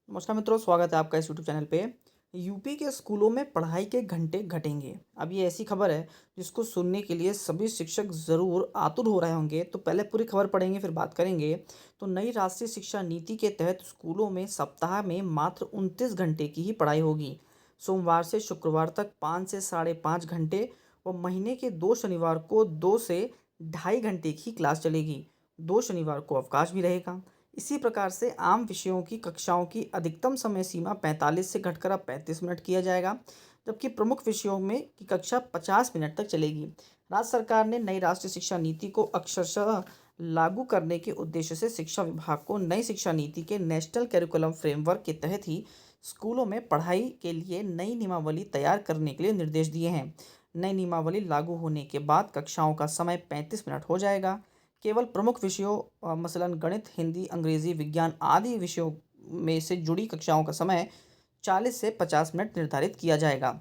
नमस्कार मित्रों, स्वागत है आपका इस यूट्यूब चैनल पे। यूपी के स्कूलों में पढ़ाई के घंटे घटेंगे। अब ये ऐसी खबर है जिसको सुनने के लिए सभी शिक्षक ज़रूर आतुर हो रहे होंगे। तो पहले पूरी खबर पढ़ेंगे, फिर बात करेंगे। तो नई राष्ट्रीय शिक्षा नीति के तहत स्कूलों में सप्ताह में मात्र 29 घंटे की ही पढ़ाई होगी। सोमवार से शुक्रवार तक 5 से साढ़े 5 घंटे व महीने के 2 शनिवार को 2 से ढाई घंटे की क्लास चलेगी। 2 शनिवार को अवकाश भी रहेगा। इसी प्रकार से आम विषयों की कक्षाओं की अधिकतम समय सीमा 45 से घटकर अब 35 मिनट किया जाएगा, जबकि प्रमुख विषयों में की कक्षा 50 मिनट तक चलेगी। राज्य सरकार ने नई राष्ट्रीय शिक्षा नीति को अक्षरशः लागू करने के उद्देश्य से शिक्षा विभाग को नई शिक्षा नीति के नेशनल करिकुलम फ्रेमवर्क के तहत ही स्कूलों में पढ़ाई के लिए नई नियमावली तैयार करने के लिए निर्देश दिए हैं। नई नियमावली लागू होने के बाद कक्षाओं का समय 35 मिनट हो जाएगा। केवल प्रमुख विषयों मसलन गणित, हिंदी, अंग्रेजी, विज्ञान आदि विषयों में से जुड़ी कक्षाओं का समय 40 से 50 मिनट निर्धारित किया जाएगा।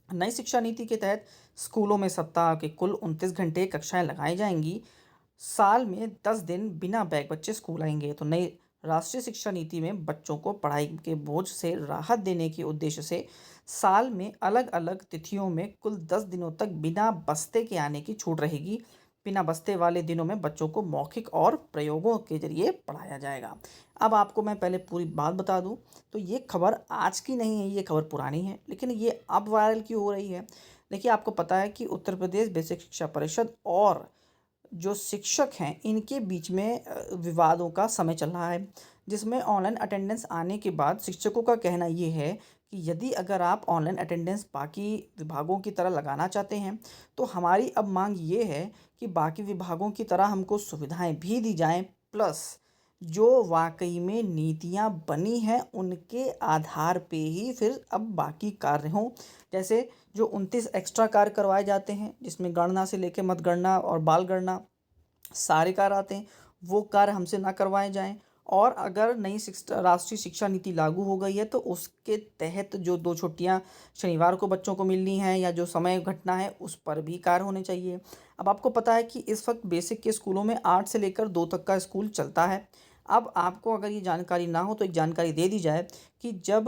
नई शिक्षा नीति के तहत स्कूलों में सप्ताह के कुल 29 घंटे कक्षाएं लगाई जाएंगी। साल में 10 दिन बिना बैग बच्चे स्कूल आएंगे। तो नई राष्ट्रीय शिक्षा नीति में बच्चों को पढ़ाई के बोझ से राहत देने के उद्देश्य से साल में अलग अलग तिथियों में कुल 10 दिनों तक बिना बस्ते के आने की छूट रहेगी। बिना बस्ते वाले दिनों में बच्चों को मौखिक और प्रयोगों के जरिए पढ़ाया जाएगा। अब आपको मैं पहले पूरी बात बता दूं, तो ये खबर आज की नहीं है, ये खबर पुरानी है, लेकिन ये अब वायरल क्यों हो रही है। देखिए, आपको पता है कि उत्तर प्रदेश बेसिक शिक्षा परिषद और जो शिक्षक हैं इनके बीच में विवादों का समय चल रहा है, जिसमें ऑनलाइन अटेंडेंस आने के बाद शिक्षकों का कहना ये है कि यदि अगर आप ऑनलाइन अटेंडेंस बाकी विभागों की तरह लगाना चाहते हैं, तो हमारी अब मांग ये है कि बाकी विभागों की तरह हमको सुविधाएं भी दी जाएं, प्लस जो वाकई में नीतियां बनी हैं उनके आधार पे ही फिर अब बाकी कार्य हों। जैसे जो 29 एक्स्ट्रा कार्य करवाए जाते हैं, जिसमें गणना से लेकर मतगणना और बाल गणना सारे कार्य आते हैं, वो कार्य हमसे ना करवाए जाएं। और अगर नई शिक्षा राष्ट्रीय शिक्षा नीति लागू हो गई है तो उसके तहत जो 2 छुट्टियां शनिवार को बच्चों को मिलनी है या जो समय घटना है उस पर भी कार्य होने चाहिए। अब आपको पता है कि इस वक्त बेसिक के स्कूलों में 8 से लेकर 2 तक का स्कूल चलता है। अब आपको अगर ये जानकारी ना हो तो एक जानकारी दे दी जाए कि जब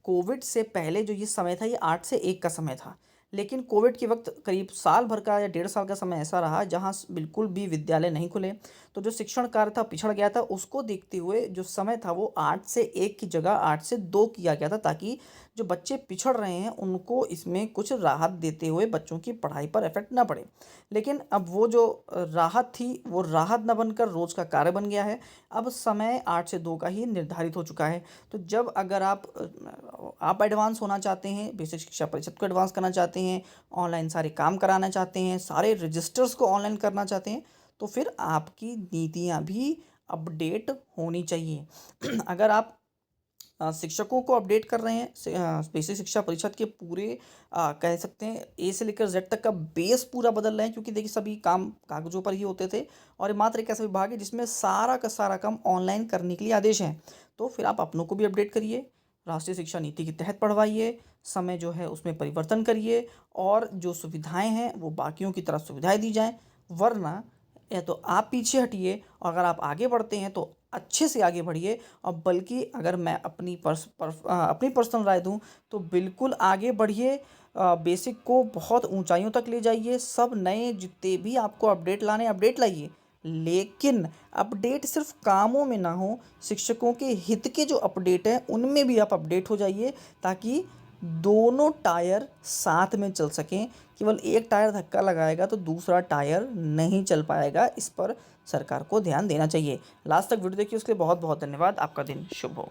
कोविड से पहले जो ये समय था ये 8 से 1 का समय था। लेकिन कोविड के वक्त करीब साल भर का या 1.5 साल का समय ऐसा रहा जहाँ बिल्कुल भी विद्यालय नहीं खुले। तो जो शिक्षण कार्य था पिछड़ गया था, उसको देखते हुए जो समय था वो 8 से 1 की जगह 8 से 2 किया गया था, ताकि जो बच्चे पिछड़ रहे हैं उनको इसमें कुछ राहत देते हुए बच्चों की पढ़ाई पर इफेक्ट ना पड़े। लेकिन अब वो जो राहत थी वो राहत न बनकर रोज का कार्य बन गया है। अब समय 8 से 2 का ही निर्धारित हो चुका है। तो जब अगर आप एडवांस होना चाहते हैं, बेसिक शिक्षा परिषद को एडवांस करना चाहते हैं, ऑनलाइन सारे काम कराना चाहते हैं, सारे रजिस्टर्स को ऑनलाइन करना चाहते हैं, तो फिर आपकी नीतियाँ भी अपडेट होनी चाहिए। अगर आप शिक्षकों को अपडेट कर रहे हैं, बेसिक शिक्षा परिषद के पूरे कह सकते हैं ए से लेकर जेड तक का बेस पूरा बदल रहे हैं, क्योंकि देखिए सभी काम कागजों पर ही होते थे और ये मात्र एक ऐसा विभाग है जिसमें सारा का सारा काम ऑनलाइन करने के लिए आदेश हैं। तो फिर आप अपनों को भी अपडेट करिए, राष्ट्रीय शिक्षा नीति के तहत पढ़वाइए, समय जो है उसमें परिवर्तन करिए और जो सुविधाएं हैं वो बाकियों की तरह सुविधाएं दी जाएं। वरना या तो आप पीछे हटिए और अगर आप आगे बढ़ते हैं तो अच्छे से आगे बढ़िए। और बल्कि अगर मैं अपनी पर्सनल राय दूं तो बिल्कुल आगे बढ़िए। बेसिक को बहुत ऊंचाइयों तक ले जाइए। सब नए जितने भी आपको अपडेट लाने अपडेट लाइए, लेकिन अपडेट सिर्फ कामों में ना हो, शिक्षकों के हित के जो अपडेट हैं उनमें भी आप अपडेट हो जाइए, ताकि दोनों टायर साथ में चल सकें। केवल एक टायर धक्का लगाएगा तो दूसरा टायर नहीं चल पाएगा। इस पर सरकार को ध्यान देना चाहिए। लास्ट तक वीडियो देखिए, उसके लिए बहुत बहुत धन्यवाद। आपका दिन शुभ हो।